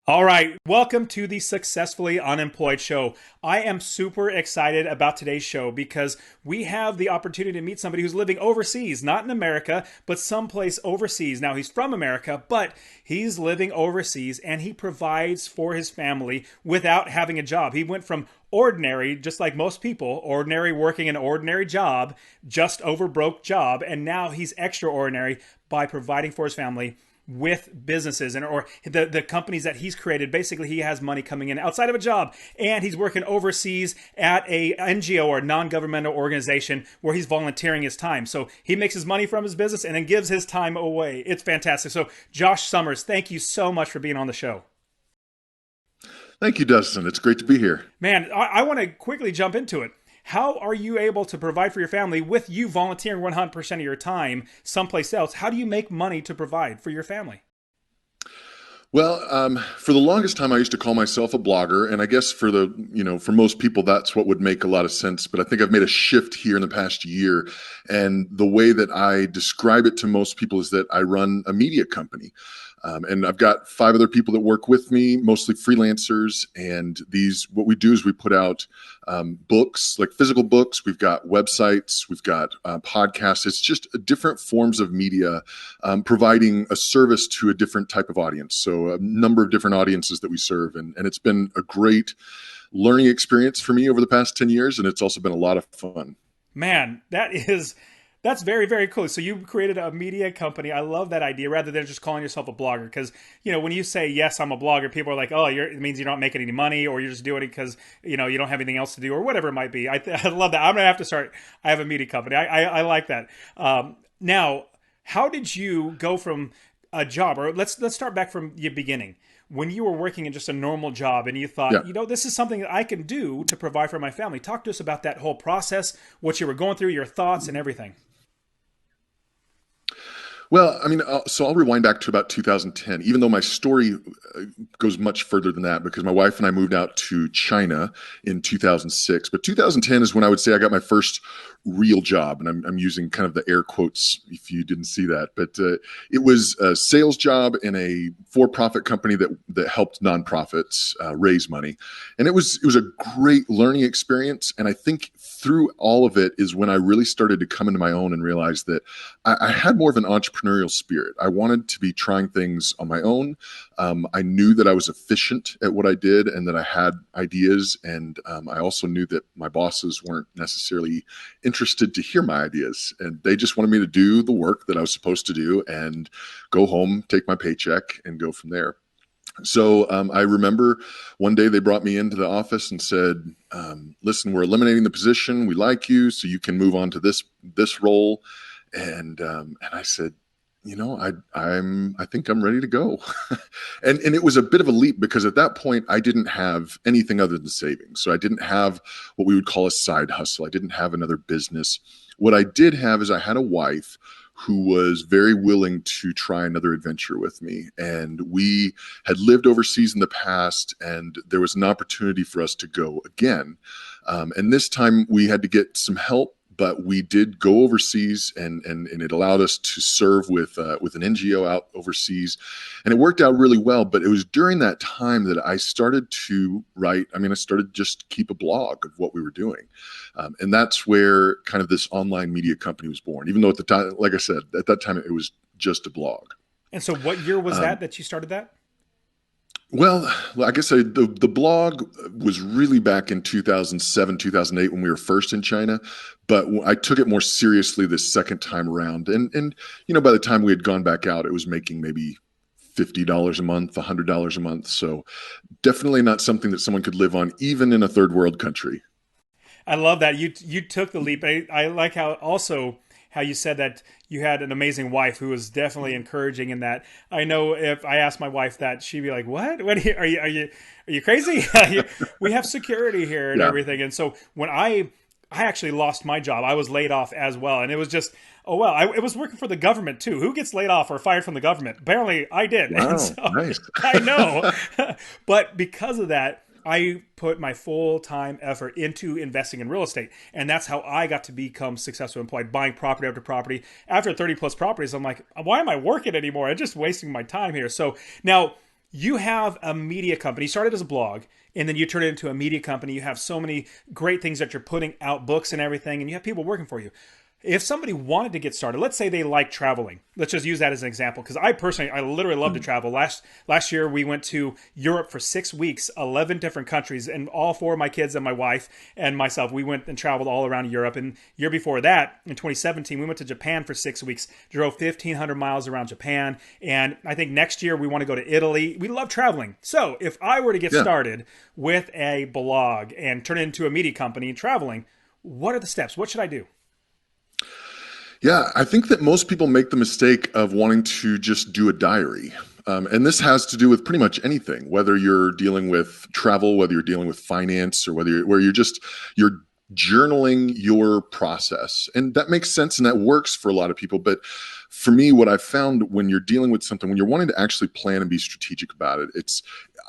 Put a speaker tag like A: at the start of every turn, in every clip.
A: All right, welcome to the Successfully Unemployed show. I am super excited about today's show because we have the opportunity to meet somebody who's living overseas, not in America, but someplace overseas. Now, he's from America, but he's living overseas and he provides for his family without having a job. He went from ordinary, just like most people, ordinary working an ordinary job, just over broke job, and now he's extraordinary by providing for his family with businesses and or the companies that he's created. Basically, he has money coming in outside of a job, and he's working overseas at a NGO or non-governmental organization where he's volunteering his time. So he makes his money from his business and then gives his time away. It's fantastic. So Josh Summers, thank you so much for being on the show.
B: Thank you, Dustin. It's great to be here.
A: Man, I want to quickly jump into it. How are you able to provide for your family with you volunteering 100% of your time someplace else? How do you make money to provide for your family?
B: For the longest time, I used to call myself a blogger, and I guess for most people, that's what would make a lot of sense. But I think I've made a shift here in the past year, and the way that I describe it to most people is that I run a media company. And I've got five other people that work with me, mostly freelancers. And what we do is we put out books, like physical books. We've got websites, we've got podcasts. It's just different forms of media, providing a service to a different type of audience. So a number of different audiences that we serve. And it's been a great learning experience for me over the past 10 years. And it's also been a lot of fun.
A: Man, that's very, very cool. So you created a media company. I love that idea rather than just calling yourself a blogger. Because, when you say, yes, I'm a blogger, people are like, oh, it means you're not making any money, or you're just doing it because, you don't have anything else to do, or whatever it might be. I love that. I'm going to have to start. I have a media company. I like that. Now, how did you go from a job, or let's start back from the beginning. When you were working in just a normal job and you thought,
B: Yeah.
A: this is something that I can do to provide for my family. Talk to us about that whole process, what you were going through, your thoughts and everything.
B: So I'll rewind back to about 2010, even though my story goes much further than that, because my wife and I moved out to China in 2006. But 2010 is when I would say I got my first real job. And I'm using kind of the air quotes if you didn't see that. But it was a sales job in a for-profit company that helped nonprofits raise money. And it was a great learning experience. And I think through all of it is when I really started to come into my own and realize that I had more of an entrepreneurial spirit. I wanted to be trying things on my own. I knew that I was efficient at what I did and that I had ideas. And I also knew that my bosses weren't necessarily interested to hear my ideas. And they just wanted me to do the work that I was supposed to do and go home, take my paycheck, and go from there. So I remember one day they brought me into the office and said, listen, we're eliminating the position. We like you, so you can move on to this role. And I said, I think I'm ready to go. and it was a bit of a leap because at that point I didn't have anything other than savings. So I didn't have what we would call a side hustle. I didn't have another business. What I did have is I had a wife who was very willing to try another adventure with me. And we had lived overseas in the past, and there was an opportunity for us to go again. And this time we had to get some help, but we did go overseas, and it allowed us to serve with an NGO out overseas, and it worked out really well. But it was during that time that I started to write. I started just keep a blog of what we were doing, and that's where kind of this online media company was born. Even though at the time, like I said, at that time it was just a blog.
A: And so what year was that you started that?
B: Well, like I said, the blog was really back in 2007, 2008 when we were first in China, but I took it more seriously this second time around. And by the time we had gone back out, it was making maybe $50 a month, $100 a month. So definitely not something that someone could live on, even in a third world country.
A: I love that you took the leap. I like how you said that you had an amazing wife who was definitely encouraging in that. I know if I asked my wife that, she'd be like, "What? What are you crazy? We have security here and
B: Yeah.
A: everything." And so when I actually lost my job, I was laid off as well, and it was just, oh well, it was working for the government too. Who gets laid off or fired from the government? Apparently, I did. And
B: Wow.
A: so
B: Nice.
A: I know, but because of that, I put my full-time effort into investing in real estate. And that's how I got to become successful employed, buying property after property. After 30 plus properties, I'm like, why am I working anymore? I'm just wasting my time here. So now you have a media company. You started as a blog, and then you turn it into a media company. You have so many great things that you're putting out, books and everything, and you have people working for you. If somebody wanted to get started, let's say they like traveling. Let's just use that as an example, because I literally love to travel. Last year we went to Europe for 6 weeks, 11 different countries, and all four of my kids and my wife and myself, we went and traveled all around Europe. And year before that, in 2017, we went to Japan for 6 weeks, drove 1,500 miles around Japan, and I think next year we want to go to Italy. We love traveling. So if I were to get
B: Yeah.
A: started with a blog and turn it into a media company and traveling, what are the steps? What should I do?
B: Yeah, I think that most people make the mistake of wanting to just do a diary. And this has to do with pretty much anything, whether you're dealing with travel, whether you're dealing with finance, or where you're journaling your process. And that makes sense and that works for a lot of people. But for me, what I've found when you're dealing with something, when you're wanting to actually plan and be strategic about it,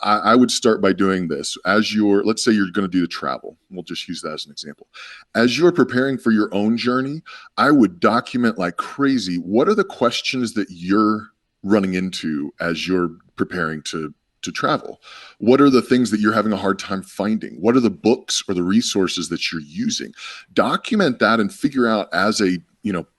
B: I would start by doing this. Let's say you're going to do the travel. We'll just use that as an example. As you're preparing for your own journey, I would document like crazy. What are the questions that you're running into as you're preparing to travel? What are the things that you're having a hard time finding? What are the books or the resources that you're using? Document that and figure out as a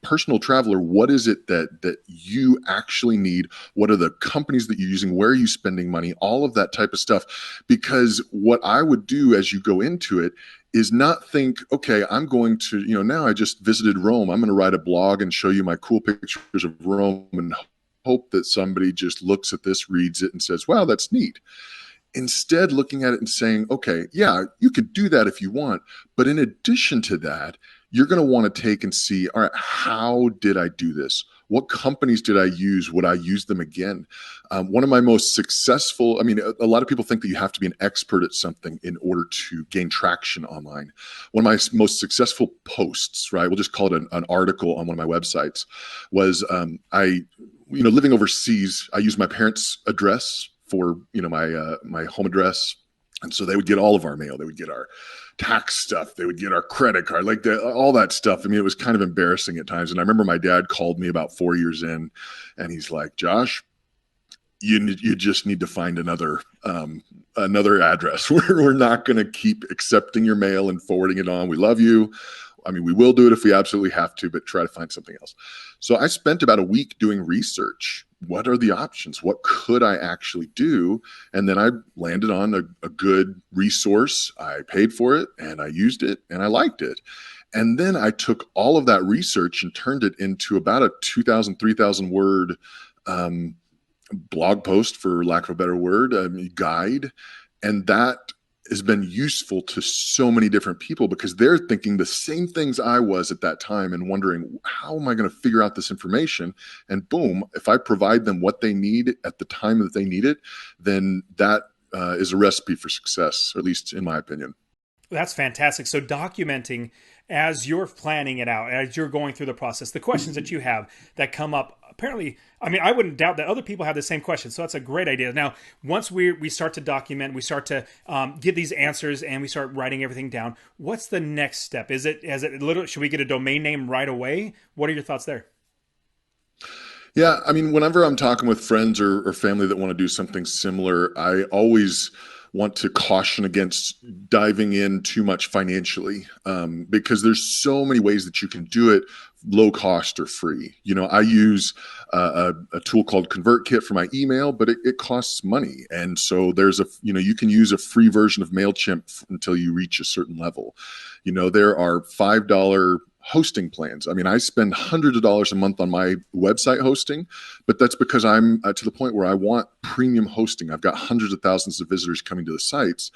B: personal traveler, what is it that you actually need? What are the companies that you're using? Where are you spending money? All of that type of stuff. Because what I would do as you go into it is not think, okay, I'm going to, now I just visited Rome. I'm going to write a blog and show you my cool pictures of Rome and hope that somebody just looks at this, reads it, and says, wow, that's neat. Instead, looking at it and saying, okay, yeah, you could do that if you want. But in addition to that, you're going to want to take and see, all right, how did I do this? What companies did I use? Would I use them again? One of my most successful, a lot of people think that you have to be an expert at something in order to gain traction online. One of my most successful posts, right, we'll just call it an article on one of my websites, was living overseas, I used my parents' address for, my home address. And so they would get all of our mail. They would get our tax stuff. They would get our credit card, all that stuff. It was kind of embarrassing at times. And I remember my dad called me about 4 years in, and he's like, Josh, you just need to find another address. We're not going to keep accepting your mail and forwarding it on. We love you. We will do it if we absolutely have to, but try to find something else. So I spent about a week doing research. What are the options? What could I actually do? And then I landed on a good resource. I paid for it and I used it and I liked it. And then I took all of that research and turned it into about a 2,000, 3,000 word blog post, for lack of a better word, guide. And that has been useful to so many different people because they're thinking the same things I was at that time and wondering, how am I going to figure out this information? And boom, if I provide them what they need at the time that they need it, then that is a recipe for success, or at least in my opinion.
A: That's fantastic. So documenting as you're planning it out, as you're going through the process, the questions that you have that come up, apparently, I wouldn't doubt that other people have the same questions. So that's a great idea. Now, once we start to document, we start to get these answers and we start writing everything down, what's the next step? Should we get a domain name right away? What are your thoughts there?
B: Yeah, whenever I'm talking with friends or family that want to do something similar, I always want to caution against diving in too much financially, because there's so many ways that you can do it, low cost or free. I use a tool called ConvertKit for my email, but it costs money. And so you can use a free version of MailChimp until you reach a certain level. There are $5 hosting plans. I spend hundreds of dollars a month on my website hosting, but that's because I'm to the point where I want premium hosting. I've got hundreds of thousands of visitors coming to the sites,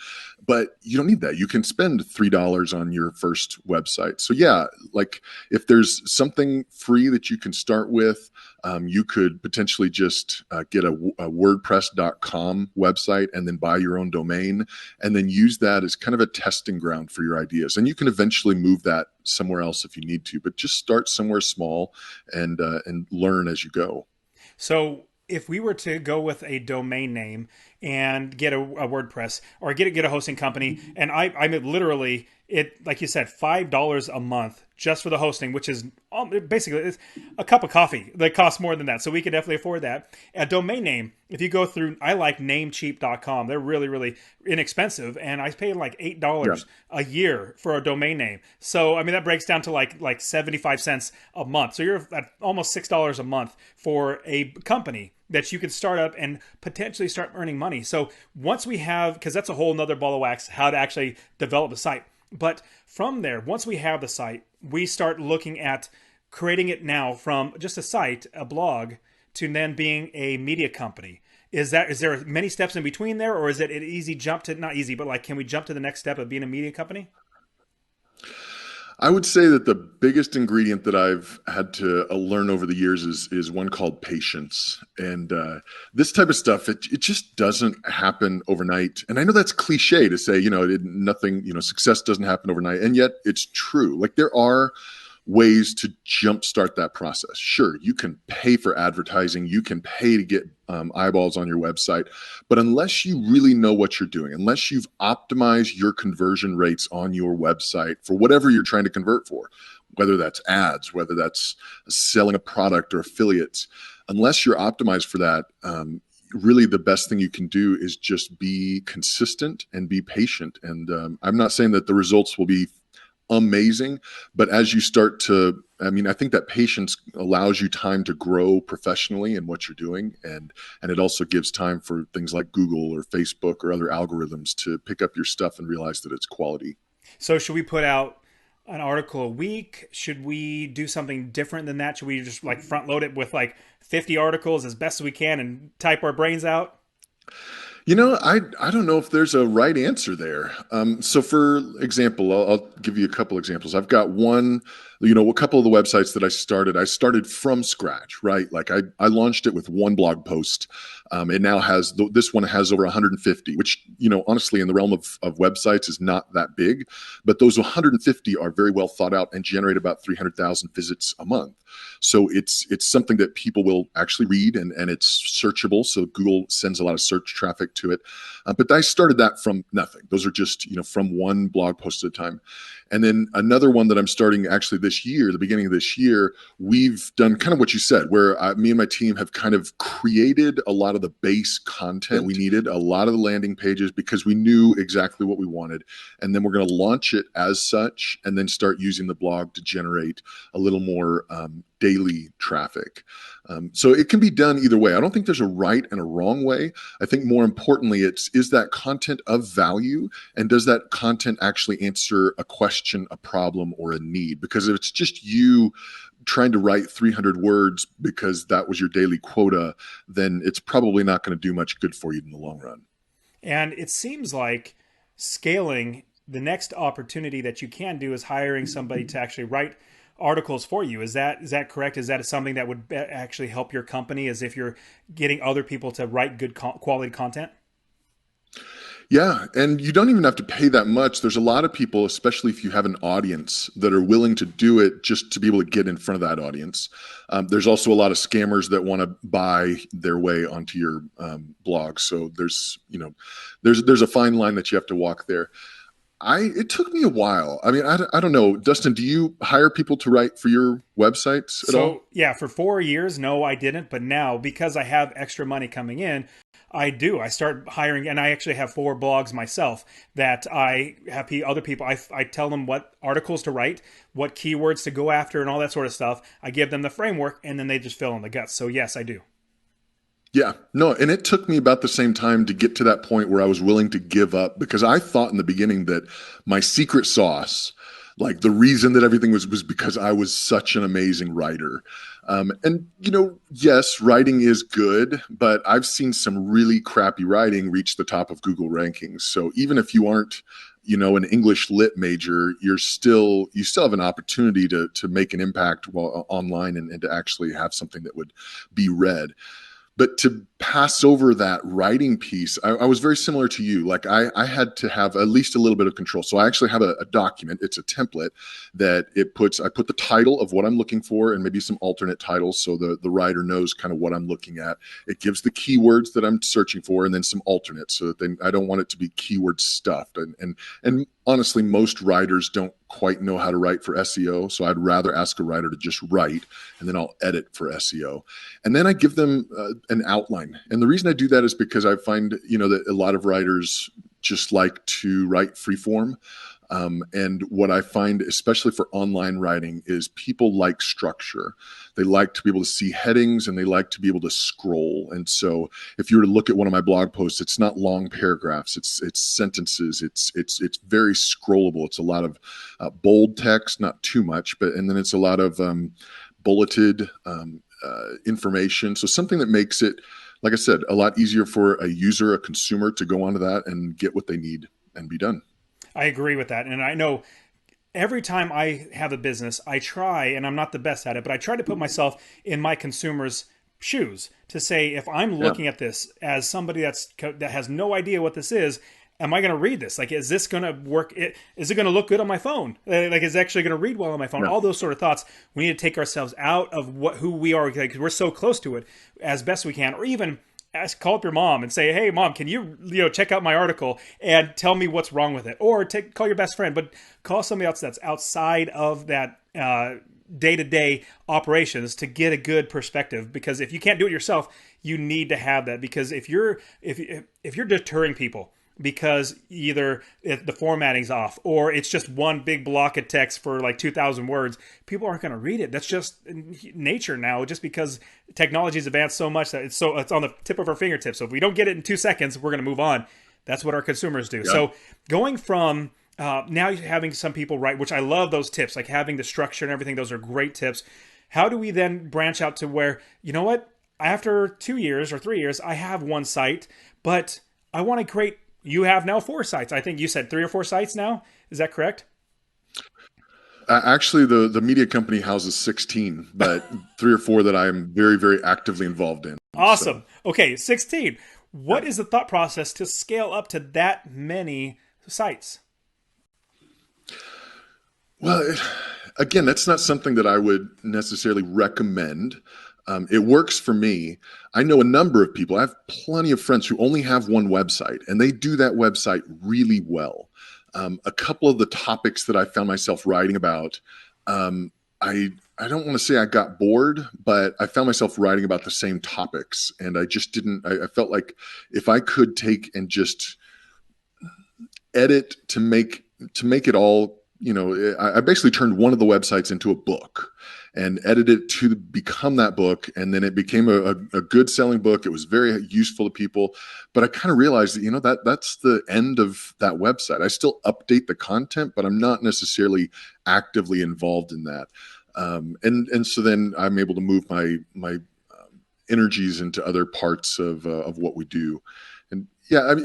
B: but you don't need that. You can spend $3 on your first website. So yeah, like if there's something free that you can start with, you could potentially just get a WordPress.com website and then buy your own domain and then use that as kind of a testing ground for your ideas. And you can eventually move that somewhere else if you need to, but just start somewhere small and learn as you go.
A: So if we were to go with a domain name and get a WordPress or get a hosting company. And I mean, literally it, like you said, $5 a month just for the hosting, which is basically it's a cup of coffee that costs more than that. So we could definitely afford that. A domain name, if you go through, I like namecheap.com. They're really, really inexpensive. And I paid like $8 a year for a domain name. So, I mean, that breaks down to like 75 cents a month. So you're at almost $6 a month for a company that you could start up and potentially start earning money. So once we have, because that's a whole nother ball of wax, how to actually develop a site. But from there, once we have the site, we start looking at creating it now from just a site, a blog, to then being a media company. Is there many steps in between there, or is it an easy jump to, not easy, but like, can we jump to the next step of being a media company?
B: I would say that the biggest ingredient that I've had to learn over the years is one called patience. And this type of stuff, it just doesn't happen overnight. And I know that's cliche to say, nothing, success doesn't happen overnight. And yet it's true. Like there are ways to jumpstart that process. Sure, you can pay for advertising, you can pay to get eyeballs on your website, but unless you really know what you're doing, unless you've optimized your conversion rates on your website for whatever you're trying to convert for, whether that's ads, whether that's selling a product or affiliates, unless you're optimized for that, really the best thing you can do is just be consistent and be patient. And I'm not saying that the results will be amazing, but as you start to, I think that patience allows you time to grow professionally in what you're doing, and it also gives time for things like Google or Facebook or other algorithms to pick up your stuff and realize that it's quality.
A: So should we put out an article a week? Should we do something different than that? Should we just like front load it with like 50 articles as best as we can and type our brains out?
B: I don't know if there's a right answer there. So for example, I'll give you a couple examples. I've got one, a couple of the websites that I started from scratch, right? Like I launched it with one blog post. It now has, this one has over 150, which, honestly, in the realm of websites is not that big, but those 150 are very well thought out and generate about 300,000 visits a month. So it's something that people will actually read, and it's searchable. So Google sends a lot of search traffic to it. But I started that from nothing. Those are just, from one blog post at a time. And then another one that I'm starting actually this year, the beginning of this year, we've done kind of what you said, where me and my team have kind of created a lot of the base content we needed, a lot of the landing pages, because we knew exactly what we wanted. And then we're going to launch it as such, and then start using the blog to generate a little more daily traffic. So it can be done either way. I don't think there's a right and a wrong way. I think more importantly, is that content of value, and does that content actually answer a question, a problem, or a need? Because if it's just you trying to write 300 words because that was your daily quota, then it's probably not going to do much good for you in the long run.
A: And it seems like scaling, the next opportunity that you can do is hiring somebody to actually write articles for you. Is that correct? Is that something that would actually help your company, as if you're getting other people to write good quality content?
B: Yeah, and you don't even have to pay that much. There's a lot of people, especially if you have an audience, that are willing to do it just to be able to get in front of that audience. There's also a lot of scammers that want to buy their way onto your blog. So there's a fine line that you have to walk there. It took me a while. I don't know. Dustin, do you hire people to write for your websites at all?
A: So yeah, for 4 years, no, I didn't. But now, because I have extra money coming in, I do. I start hiring, and I actually have 4 blogs myself that I have other people. I tell them what articles to write, what keywords to go after, and all that sort of stuff. I give them the framework, and then they just fill in the guts. So yes, I do.
B: Yeah, no, and it took me about the same time to get to that point where I was willing to give up, because I thought in the beginning that my secret sauce, like the reason that everything was because I was such an amazing writer. And yes, writing is good, but I've seen some really crappy writing reach the top of Google rankings. So even if you aren't, an English lit major, you still have an opportunity to make an impact while online, and to actually have something that would be read. But to pass over that writing piece. I was very similar to you. Like I had to have at least a little bit of control. So I actually have a document. It's a template that I put the title of what I'm looking for and maybe some alternate titles so the writer knows kind of what I'm looking at. It gives the keywords that I'm searching for and then some alternates so that I don't want it to be keyword stuffed. And honestly, most writers don't quite know how to write for SEO. So I'd rather ask a writer to just write and then I'll edit for SEO. And then I give them an outline. And the reason I do that is because I find, that a lot of writers just like to write free form. And what I find, especially for online writing, is people like structure. They like to be able to see headings and they like to be able to scroll. And so if you were to look at one of my blog posts, it's not long paragraphs, it's sentences, it's very scrollable. It's a lot of bold text, not too much, and then it's a lot of bulleted information. So something that makes it, like I said, a lot easier for a user, a consumer to go onto that and get what they need and be done.
A: I agree with that. And I know every time I have a business, I try, and I'm not the best at it, but I try to put myself in my consumer's shoes to say, if I'm looking at this as somebody that has no idea what this is, am I going to read this? Like, is this going to work? Is it going to look good on my phone? Like, is it actually going to read well on my phone? All those sort of thoughts. We need to take ourselves out of who we are, because we're so close to it as best we can, or even call up your mom and say, "Hey, mom, can you check out my article and tell me what's wrong with it?" Or call your best friend, but call somebody else that's outside of that day-to-day operations to get a good perspective. Because if you can't do it yourself, you need to have that. Because if you're deterring people because either the formatting's off or it's just one big block of text for like 2,000 words, people aren't going to read it. That's just nature now, just because technology's advanced so much that it's on the tip of our fingertips. So if we don't get it in 2 seconds, we're going to move on. That's what our consumers do. Yeah. So going from now having some people write, which I love those tips, like having the structure and everything, those are great tips. How do we then branch out to where, after 2 years or 3 years, I have one site, but I want to create. You have now 4 sites. I think you said 3 or 4 sites now. Is that correct?
B: Actually, the media company houses 16, but 3 or 4 that I'm very, very actively involved in.
A: Awesome. So. Okay, 16. What is the thought process to scale up to that many sites?
B: Well, again, that's not something that I would necessarily recommend. It works for me. I know a number of people. I have plenty of friends who only have one website, and they do that website really well. A couple of the topics that I found myself writing about, I don't want to say I got bored, but I found myself writing about the same topics, and I just didn't. I felt like if I could take and just edit to make it all, I basically turned one of the websites into a book and edited it to become that book. And then it became a good selling book. It was very useful to people, but I kind of realized that, that's the end of that website. I still update the content, but I'm not necessarily actively involved in that. And so then I'm able to move my energies into other parts of what we do. And yeah,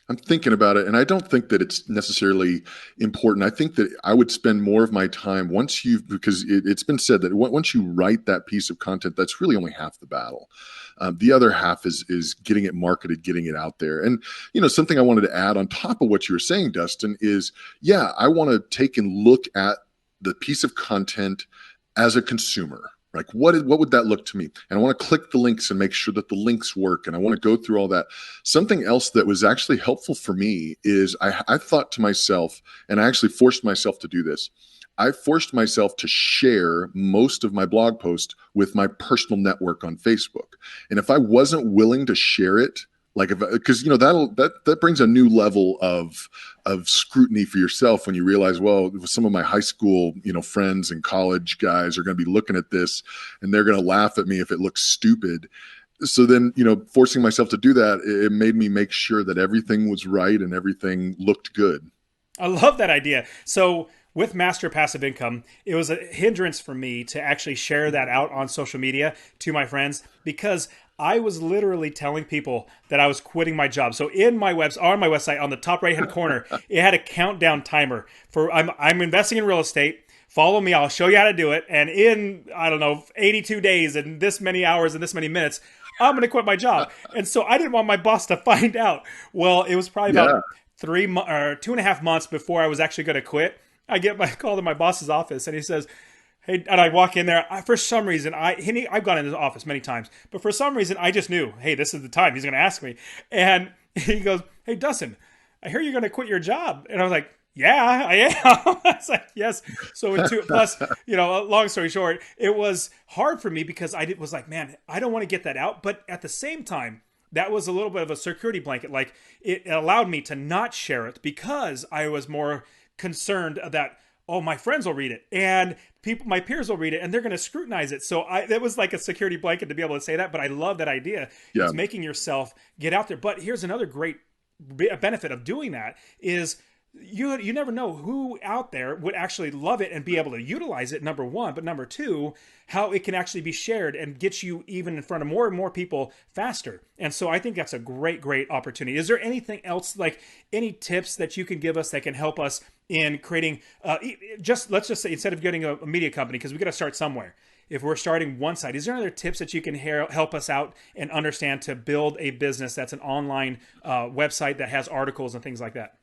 B: I'm thinking about it, and I don't think that it's necessarily important. I think that I would spend more of my time because it's been said that once you write that piece of content, that's really only half the battle. The other half is getting it marketed, getting it out there. And, something I wanted to add on top of what you were saying, Dustin, is, I want to take and look at the piece of content as a consumer. Like, what would that look to me? And I want to click the links and make sure that the links work. And I want to go through all that. Something else that was actually helpful for me is I thought to myself, and I actually forced myself to do this. I forced myself to share most of my blog posts with my personal network on Facebook. And if I wasn't willing to share it, because that brings a new level of scrutiny for yourself when you realize, well, some of my high school friends and college guys are going to be looking at this and they're going to laugh at me if it looks stupid. So then forcing myself to do that, it made me make sure that everything was right and everything looked good.
A: I love that idea. So with Master Passive Income, it was a hindrance for me to actually share that out on social media to my friends, because I was literally telling people that I was quitting my job. So on my website, on the top right-hand corner, it had a countdown timer for I'm investing in real estate. Follow me. I'll show you how to do it. And in, 82 days and this many hours and this many minutes, I'm going to quit my job. And so I didn't want my boss to find out. Well, it was probably about
B: Yeah.
A: 2.5 months before I was actually going to quit. I get my call to my boss's office, and he says, "Hey," and I walk in there. For some reason, I've gone in his office many times, but for some reason, I just knew, hey, this is the time he's going to ask me. And he goes, "Hey, Dustin, I hear you're going to quit your job." And I was like, "Yeah, I am." I was like, "Yes." So in two, plus, long story short, it was hard for me because was like, man, I don't want to get that out, but at the same time, that was a little bit of a security blanket. Like it allowed me to not share it because I was more concerned that, oh, my friends will read it and my peers will read it and they're going to scrutinize it. So that was like a security blanket to be able to say that. But I love that idea.
B: Yeah.
A: It's making yourself get out there. But here's another great benefit of doing that is you never know who out there would actually love it and be able to utilize it, number one, but number two, how it can actually be shared and get you even in front of more and more people faster. And so I think that's a great opportunity. Is there anything else, like any tips that you can give us that can help us in creating let's just say, instead of getting a media company, because we got to start somewhere, if we're starting one side, is there other tips that you can help us out and understand to build a business that's an online website that has articles and things like that?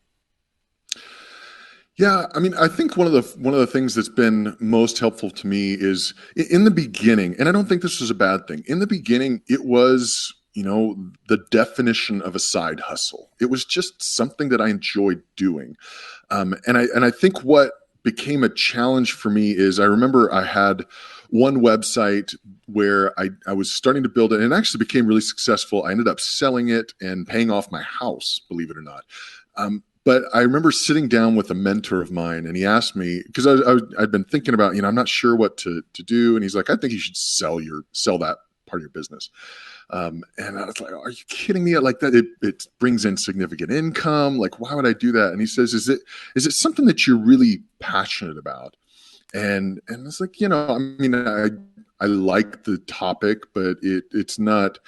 B: Yeah, I mean, I think one of the things that's been most helpful to me is in the beginning, and I don't think this was a bad thing. In the beginning, it was, the definition of a side hustle. It was just something that I enjoyed doing. And I think what became a challenge for me is I remember I had one website where I was starting to build it and it actually became really successful. I ended up selling it and paying off my house, believe it or not. But I remember sitting down with a mentor of mine and he asked me, because I'd been thinking about, I'm not sure what to do. And he's like, I think you should sell that part of your business. And I was like, are you kidding me? Like that, it brings in significant income. Like, why would I do that? And he says, is it something that you're really passionate about? And it's like, I mean, I like the topic, but it's not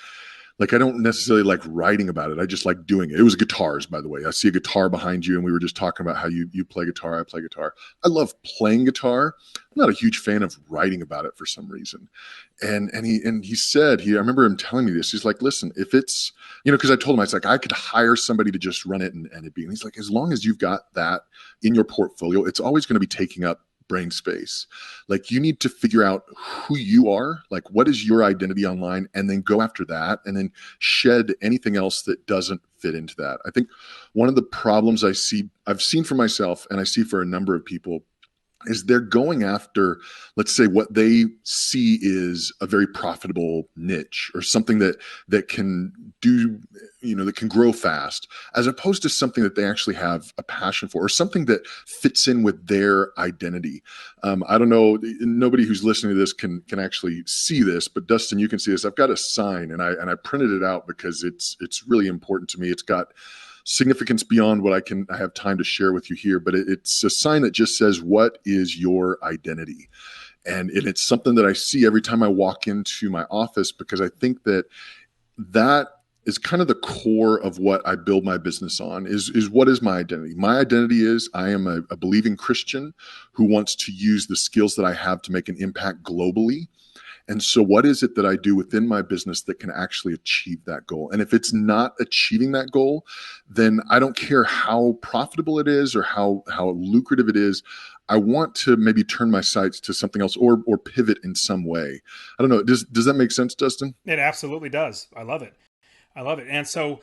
B: like, I don't necessarily like writing about it. I just like doing it. It was guitars, by the way. I see a guitar behind you, and we were just talking about how you play guitar. I play guitar. I love playing guitar. I'm not a huge fan of writing about it for some reason. And he said, I remember him telling me this. He's like, listen, if it's, because I told him, I was like, I could hire somebody to just run it and it be. And he's like, as long as you've got that in your portfolio, it's always going to be taking up brain space. Like, you need to figure out who you are, like what is your identity online, and then go after that, and then shed anything else that doesn't fit into that. I think one of the problems I've seen for myself, and I see for a number of people, is they're going after, let's say, what they see is a very profitable niche or something that can do, that can grow fast, as opposed to something that they actually have a passion for or something that fits in with their identity. I don't know, nobody who's listening to this can actually see this, but Dustin, you can see this. I've got a sign and I printed it out because it's really important to me. It's got significance beyond what I have time to share with you here, but it's a sign that just says, what is your identity? And it's something that I see every time I walk into my office, because I think that is kind of the core of what I build my business on, is what is my identity? My identity is I am a believing Christian who wants to use the skills that I have to make an impact globally. And so what is it that I do within my business that can actually achieve that goal? And if it's not achieving that goal, then I don't care how profitable it is or how lucrative it is. I want to maybe turn my sights to something else or pivot in some way. I don't know. Does that make sense, Dustin?
A: It absolutely does. I love it. And so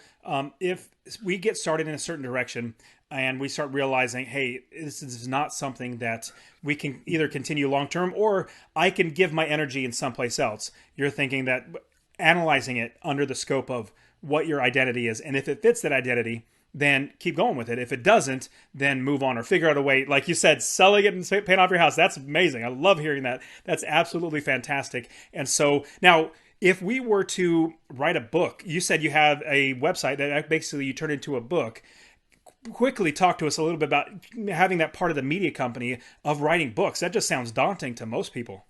A: if we get started in a certain direction and we start realizing, hey, this is not something that we can either continue long term, or I can give my energy in someplace else, you're thinking that analyzing it under the scope of what your identity is. And if it fits that identity, then keep going with it. If it doesn't, then move on or figure out a way. Like you said, selling it and paying off your house. That's amazing. I love hearing that. That's absolutely fantastic. And so now, if we were to write a book, you said you have a website that basically you turn into a book. Quickly talk to us a little bit about having that part of the media company of writing books. That just sounds daunting to most people.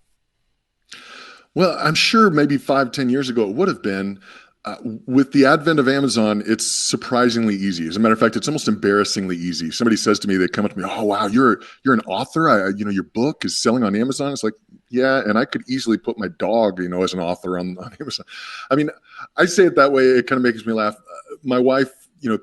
B: Well, I'm sure maybe 5-10 years ago it would have been. Uh, with the advent of Amazon, it's surprisingly easy. As a matter of fact, it's almost embarrassingly easy. Somebody says to me, they come up to me, "Oh wow, you're an author. Your book is selling on Amazon." It's like, yeah, and I could easily put my dog, as an author on Amazon. I mean, I say it that way. It kind of makes me laugh. My wife,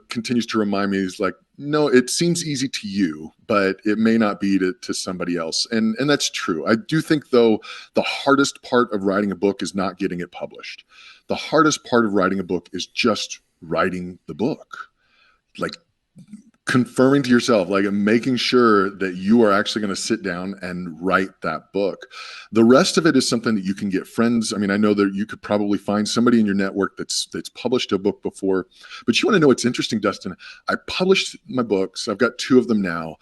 B: continues to remind me, is like, no, it seems easy to you, but it may not be to somebody else, and that's true. I do think though the hardest part of writing a book is not getting it published. The hardest part of writing a book is just writing the book, like confirming to yourself, like making sure that you are actually going to sit down and write that book. The rest of it is something that you can get friends. I mean, I know that you could probably find somebody in your network that's published a book before, but you want to know what's interesting, Dustin? I published my books. I've got 2 of them now.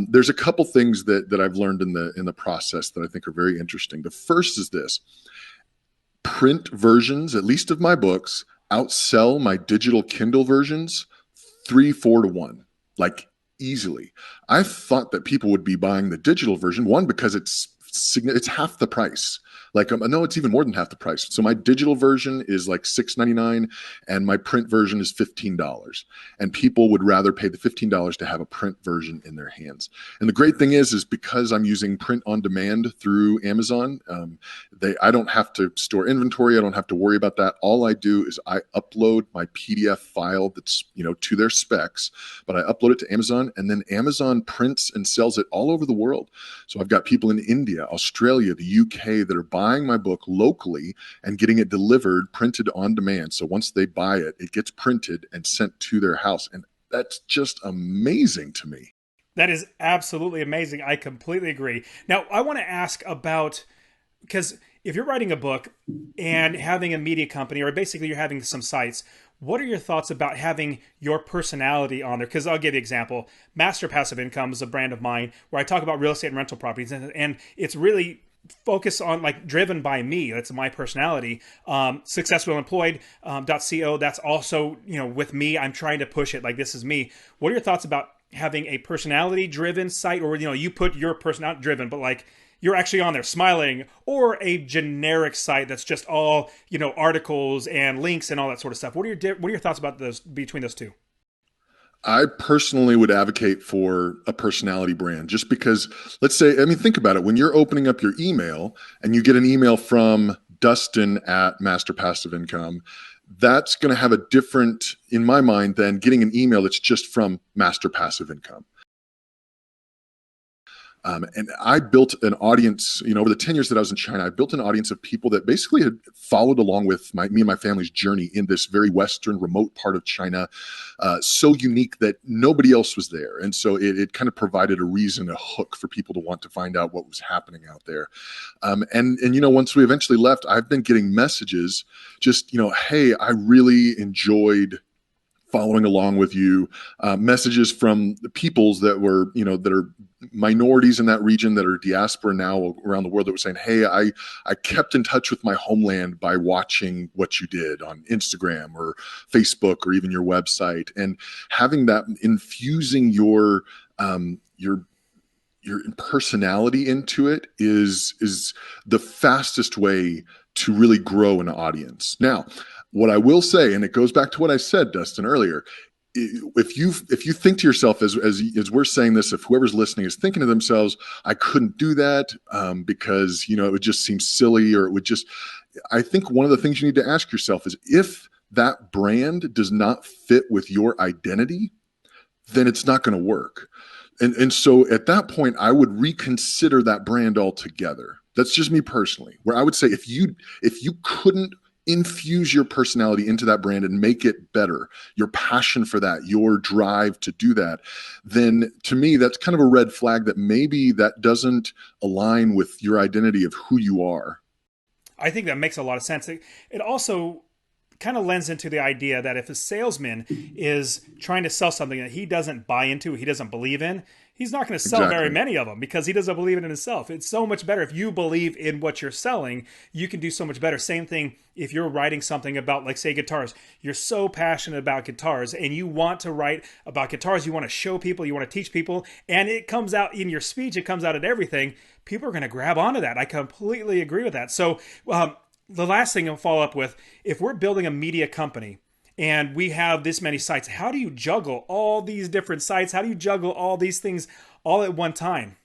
B: There's a couple things that I've learned in the process that I think are very interesting. The first is this: print versions, at least of my books, outsell my digital Kindle versions 3-4 to 1, like easily. I thought that people would be buying the digital version, one, because it's half the price. Like, no, it's even more than half the price. So my digital version is like $6.99 and my print version is $15. And people would rather pay the $15 to have a print version in their hands. And the great thing is because I'm using print on demand through Amazon, I don't have to store inventory. I don't have to worry about that. All I do is I upload my PDF file that's, to their specs, but I upload it to Amazon, and then Amazon prints and sells it all over the world. So I've got people in India, Australia, the UK that are buying my book locally and getting it delivered, printed on demand. So once they buy it, it gets printed and sent to their house. And that's just amazing to me.
A: That is absolutely amazing. I completely agree. Now, I want to ask about, because if you're writing a book and having a media company, or basically you're having some sites, what are your thoughts about having your personality on there? Because I'll give you an example. Master Passive Income is a brand of mine where I talk about real estate and rental properties, and it's really focused on, like, driven by me. That's my personality. Successfulemployed.co, that's also, with me. I'm trying to push it like this is me. What are your thoughts about having a personality driven site, or, you put your personality driven, but like you're actually on there smiling, or a generic site that's just all, articles and links and all that sort of stuff? What are your thoughts about those, between those two?
B: I personally would advocate for a personality brand, just because, let's say, I mean, think about it. When you're opening up your email and you get an email from Dustin at Master Passive Income, that's going to have a different, in my mind, than getting an email that's just from Master Passive Income. And I built an audience, over the 10 years that I was in China, I built an audience of people that basically had followed along with me and my family's journey in this very Western, remote part of China, so unique that nobody else was there. And so it kind of provided a reason, a hook for people to want to find out what was happening out there. And once we eventually left, I've been getting messages just, hey, I really enjoyed following along with you, messages from the peoples that were, that are minorities in that region, that are diaspora now around the world, that were saying, hey, I kept in touch with my homeland by watching what you did on Instagram or Facebook or even your website. And having that, infusing your personality into it is the fastest way to really grow an audience. Now, what I will say, and it goes back to what I said, Dustin, earlier, if you think to yourself, as we're saying this, if whoever's listening is thinking to themselves, I couldn't do that because it would just seem silly, or it would just, I think one of the things you need to ask yourself is, if that brand does not fit with your identity, then it's not going to work. And so at that point, I would reconsider that brand altogether. That's just me personally, where I would say, if you couldn't infuse your personality into that brand and make it better, your passion for that, your drive to do that, then to me, that's kind of a red flag that maybe that doesn't align with your identity of who you are.
A: I think that makes a lot of sense. It also kind of lends into the idea that if a salesman is trying to sell something that he doesn't buy into, he doesn't believe in, he's not going to sell very many of them, because he doesn't believe in it himself. It's so much better if you believe in what you're selling. You can do so much better. Same thing if you're writing something about, like, say, guitars. You're so passionate about guitars and you want to write about guitars. You want to show people, you want to teach people, and it comes out in your speech. It comes out in everything. People are going to grab onto that. I completely agree with that. So the last thing I'll follow up with, if we're building a media company and we have this many sites, how do you juggle all these different sites? How do you juggle all these things all at one time?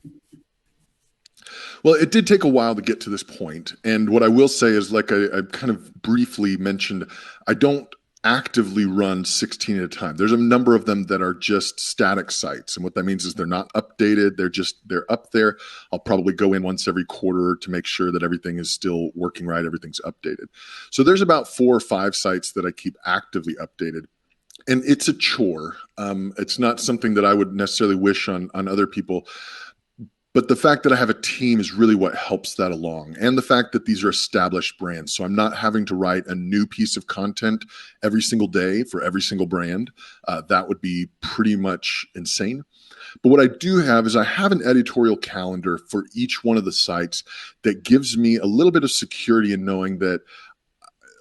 B: Well, it did take a while to get to this point. And what I will say is, like I kind of briefly mentioned, I don't actively run 16 at a time. There's a number of them that are just static sites. And what that means is they're not updated. They're up there. I'll probably go in once every quarter to make sure that everything is still working right. Everything's updated. So there's about 4 or 5 sites that I keep actively updated. And it's a chore. It's not something that I would necessarily wish on other people. But the fact that I have a team is really what helps that along. And the fact that these are established brands. So I'm not having to write a new piece of content every single day for every single brand. That would be pretty much insane. But what I do have is I have an editorial calendar for each one of the sites that gives me a little bit of security in knowing that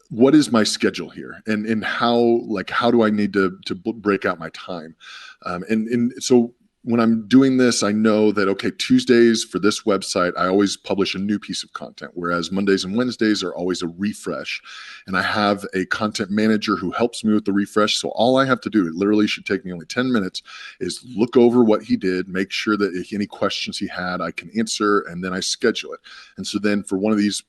B: what is my schedule here, and how do I need to break out my time. And so when I'm doing this, I know that, okay, Tuesdays for this website, I always publish a new piece of content, whereas Mondays and Wednesdays are always a refresh. And I have a content manager who helps me with the refresh. So all I have to do, it literally should take me only 10 minutes, is look over what he did, make sure that if any questions he had, I can answer, and then I schedule it. And so then for one of these,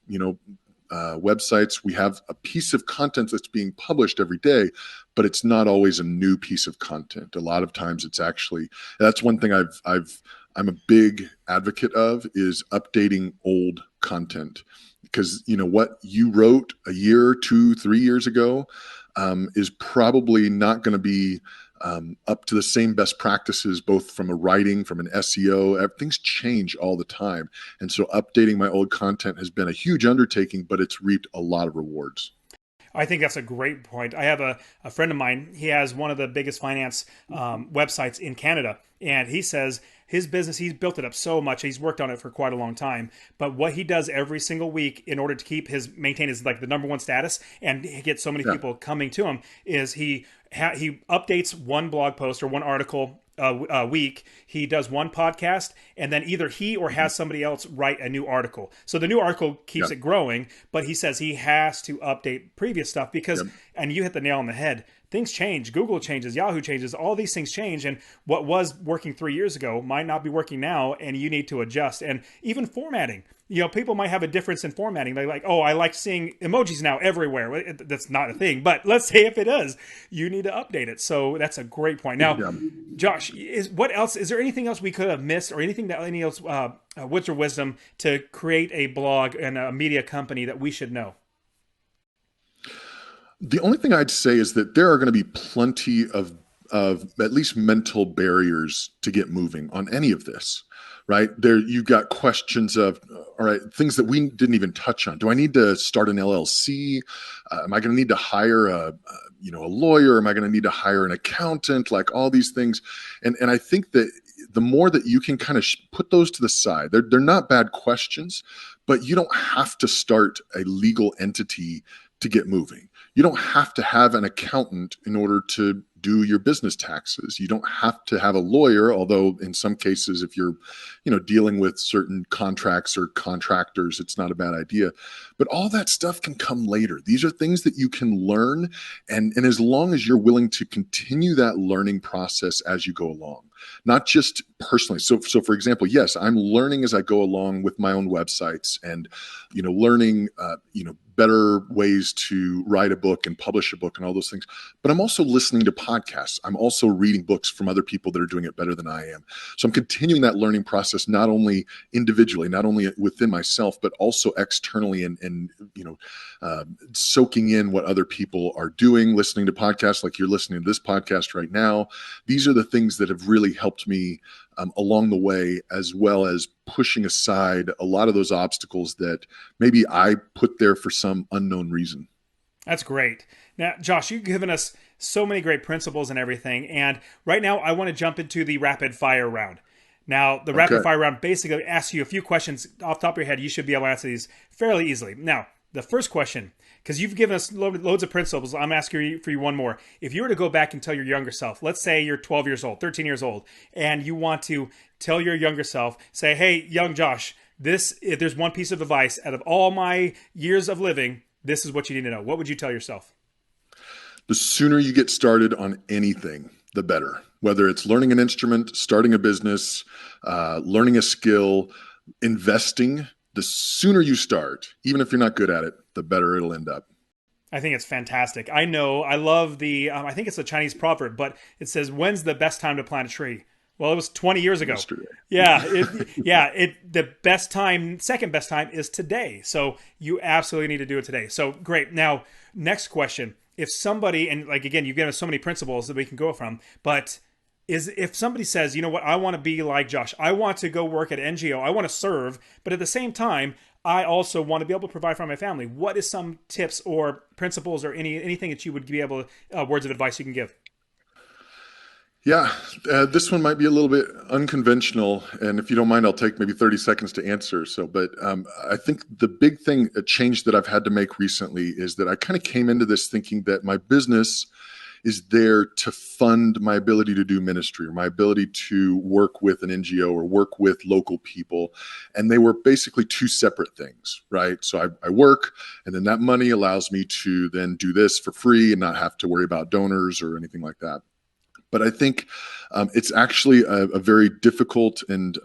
B: websites, we have a piece of content that's being published every day, but it's not always a new piece of content. A lot of times it's actually, that's one thing I'm a big advocate of, is updating old content, because what you wrote a year, 2, 3 years ago is probably not going to be up to the same best practices, both from a writing, from an SEO. Things change all the time. And so updating my old content has been a huge undertaking, but it's reaped a lot of rewards.
A: I think that's a great point. I have a friend of mine. He has one of the biggest finance websites in Canada. And he says his business, he's built it up so much. He's worked on it for quite a long time. But what he does every single week in order to maintain his like the number one status and get so many people coming to him is he updates one blog post or one article a week. He does one podcast, and then either he or has somebody else write a new article. So the new article keeps it growing, but he says he has to update previous stuff because, and you hit the nail on the head, things change. Google changes, Yahoo changes, all these things change. And what was working 3 years ago might not be working now, and you need to adjust. And even formatting. People might have a difference in formatting. They're like, oh, I like seeing emojis now everywhere. That's not a thing. But let's say if it is, you need to update it. So that's a great point. Now, Josh, what else? Is there anything else we could have missed, or anything that any else, wits or wisdom to create a blog and a media company that we should know?
B: The only thing I'd say is that there are going to be plenty of at least mental barriers to get moving on any of this, right? There, you've got questions of, all right, things that we didn't even touch on. Do I need to start an LLC? Am I going to need to hire a lawyer? Am I going to need to hire an accountant? Like all these things. And I think that the more that you can kind of put those to the side, they're not bad questions, but you don't have to start a legal entity to get moving. You don't have to have an accountant in order to do your business taxes. You don't have to have a lawyer, although in some cases, if you're, dealing with certain contracts or contractors, it's not a bad idea. But all that stuff can come later. These are things that you can learn. And as long as you're willing to continue that learning process as you go along, not just personally. So for example, yes, I'm learning as I go along with my own websites and, learning, better ways to write a book and publish a book and all those things. But I'm also listening to podcasts. I'm also reading books from other people that are doing it better than I am. So I'm continuing that learning process, not only individually, not only within myself, but also externally and soaking in what other people are doing, listening to podcasts like you're listening to this podcast right now. These are the things that have really helped me along the way, as well as pushing aside a lot of those obstacles that maybe I put there for some unknown reason.
A: That's great. Now, Josh, you've given us so many great principles and everything. And right now I want to jump into the rapid fire round. Now, the rapid fire round basically asks you a few questions off the top of your head. You should be able to answer these fairly easily. Now, the first question, because you've given us loads of principles, I'm asking for you one more. If you were to go back and tell your younger self, let's say you're 12 years old, 13 years old, and you want to tell your younger self, say, hey, young Josh, if there's one piece of advice out of all my years of living, this is what you need to know, what would you tell yourself?
B: The sooner you get started on anything, the better. Whether it's learning an instrument, starting a business, learning a skill, investing, the sooner you start, even if you're not good at it, the better it'll end up.
A: I think it's fantastic. I know. I love the. I think it's a Chinese proverb, but it says, "When's the best time to plant a tree?" Well, it was 20 years ago.
B: Yesterday.
A: Yeah, the best time, second best time is today. So you absolutely need to do it today. So great. Now, next question: if somebody, and like again, you've given us so many principles that we can go from, but is if somebody says, you know what, I want to be like Josh, I want to go work at NGO, I want to serve, but at the same time, I also want to be able to provide for my family. What is some tips or principles or anything that you would be able to, words of advice you can give?
B: Yeah, this one might be a little bit unconventional, and if you don't mind, I'll take maybe 30 seconds to answer. But I think the big thing, a change that I've had to make recently, is that I kind of came into this thinking that my business is there to fund my ability to do ministry or my ability to work with an NGO or work with local people. And they were basically two separate things, right? So I work, and then that money allows me to then do this for free and not have to worry about donors or anything like that. But I think it's actually a very difficult and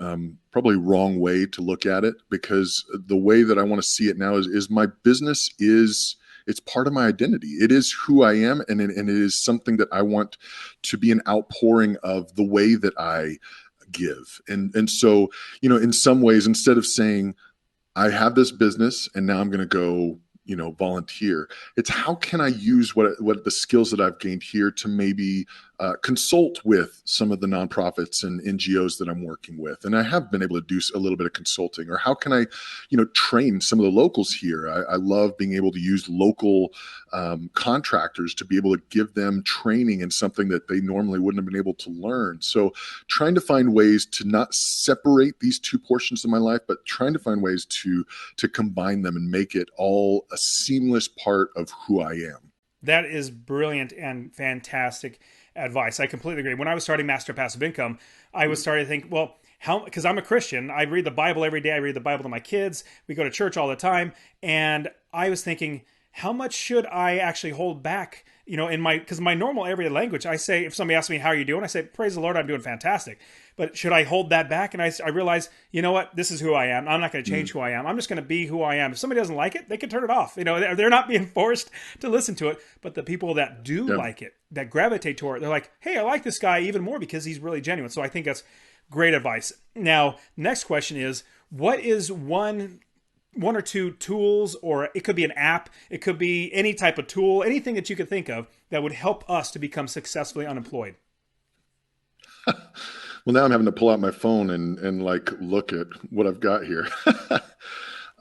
B: probably wrong way to look at it, because the way that I want to see it now is my business is, it's part of my identity. It is who I am, and it is something that I want to be an outpouring of the way that I give. And so, in some ways, instead of saying, I have this business and now I'm going to go, volunteer, it's how can I use what the skills that I've gained here to maybe consult with some of the nonprofits and NGOs that I'm working with. And I have been able to do a little bit of consulting. Or how can I, train some of the locals here? I love being able to use local contractors to be able to give them training in something that they normally wouldn't have been able to learn. So trying to find ways to not separate these two portions of my life, but trying to find ways to combine them and make it all a seamless part of who I am.
A: That is brilliant and fantastic advice. I completely agree. When I was starting Master Passive Income, I was starting to think, well, how, because I'm a Christian, I read the Bible every day. I read the Bible to my kids. We go to church all the time. And I was thinking, how much should I actually hold back? Because my normal everyday language, I say, if somebody asks me, how are you doing? I say, praise the Lord, I'm doing fantastic. But should I hold that back? And I realize, you know what? This is who I am. I'm not going to change who I am. I'm just going to be who I am. If somebody doesn't like it, they can turn it off. They're not being forced to listen to it. But the people that do like it, that gravitate toward it, they're like, hey, I like this guy even more because he's really genuine. So I think that's great advice. Now, next question is, what is one or two tools, or it could be an app, it could be any type of tool, anything that you could think of that would help us to become successfully unemployed?
B: Well, now I'm having to pull out my phone and like look at what I've got here.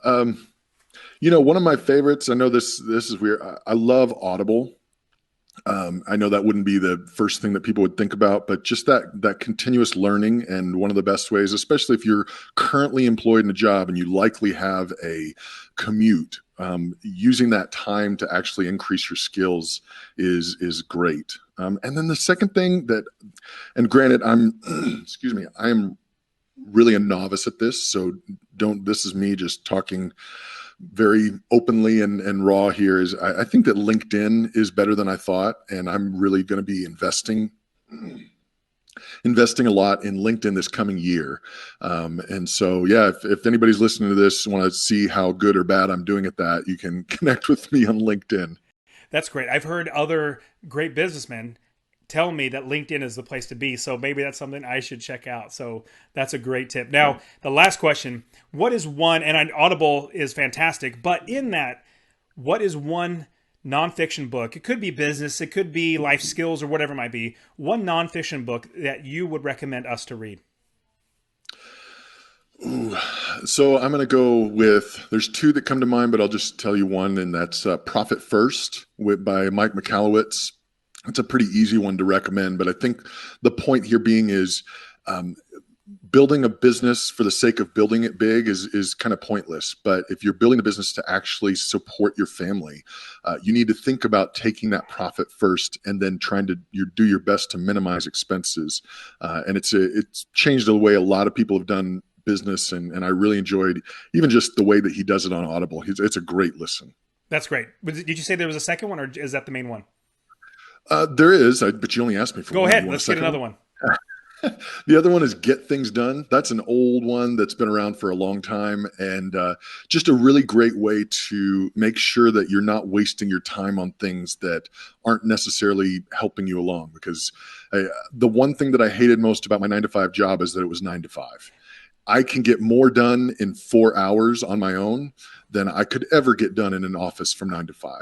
B: One of my favorites, I know this is weird. I love Audible. I know that wouldn't be the first thing that people would think about, but just that continuous learning, and one of the best ways, especially if you're currently employed in a job and you likely have a commute, using that time to actually increase your skills is great. And then the second thing and granted, excuse me, I am really a novice at this, so this is me just talking very openly and raw here, is I think that LinkedIn is better than I thought, and I'm really going to be investing a lot in LinkedIn this coming year. And so, yeah, if anybody's listening to this, want to see how good or bad I'm doing at that, you can connect with me on LinkedIn.
A: That's great. I've heard other great businessmen tell me that LinkedIn is the place to be. So maybe that's something I should check out. So that's a great tip. Now, the last question, what is one, and Audible is fantastic, but in that, what is one nonfiction book? It could be business, it could be life skills, or whatever it might be. One nonfiction book that you would recommend us to read?
B: Ooh, so I'm going to go with, there's two that come to mind, but I'll just tell you one, and that's Profit First by Mike Michalowicz. It's a pretty easy one to recommend, but I think the point here being is building a business for the sake of building it big is kind of pointless. But if you're building a business to actually support your family, you need to think about taking that profit first and then trying to do your best to minimize expenses. And it's changed the way a lot of people have done business, and I really enjoyed even just the way that he does it on Audible. It's a great listen.
A: That's great. Did you say there was a second one, or is that the main one?
B: There is, but you only asked me for
A: Go
B: one. Do
A: ahead.
B: you want a
A: Let's get
B: second
A: another
B: one?
A: one.
B: The other one is Get Things Done. That's an old one that's been around for a long time, and just a really great way to make sure that you're not wasting your time on things that aren't necessarily helping you along. Because the one thing that I hated most about my 9 to 5 job is that it was 9 to 5. I can get more done in 4 hours on my own than I could ever get done in an office from 9 to 5.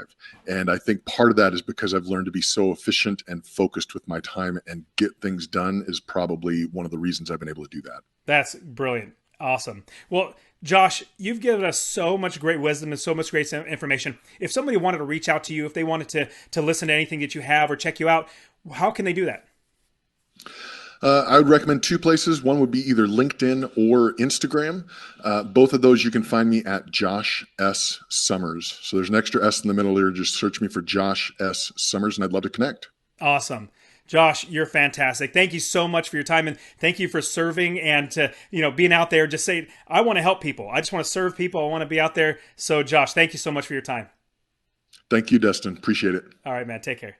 B: And I think part of that is because I've learned to be so efficient and focused with my time and get things done is probably one of the reasons I've been able to do that.
A: That's brilliant. Awesome. Well, Josh, you've given us so much great wisdom and so much great information. If somebody wanted to reach out to you, if they wanted to listen to anything that you have or check you out, how can they do that?
B: I would recommend two places. One would be either LinkedIn or Instagram. Both of those you can find me at Josh S. Summers. So there's an extra S in the middle there. Just search me for Josh S. Summers, and I'd love to connect.
A: Awesome. Josh, you're fantastic. Thank you so much for your time, and thank you for serving and to, being out there. Just saying, I want to help people. I just want to serve people. I want to be out there. So, Josh, thank you so much for your time.
B: Thank you, Destin. Appreciate it.
A: All right, man. Take care.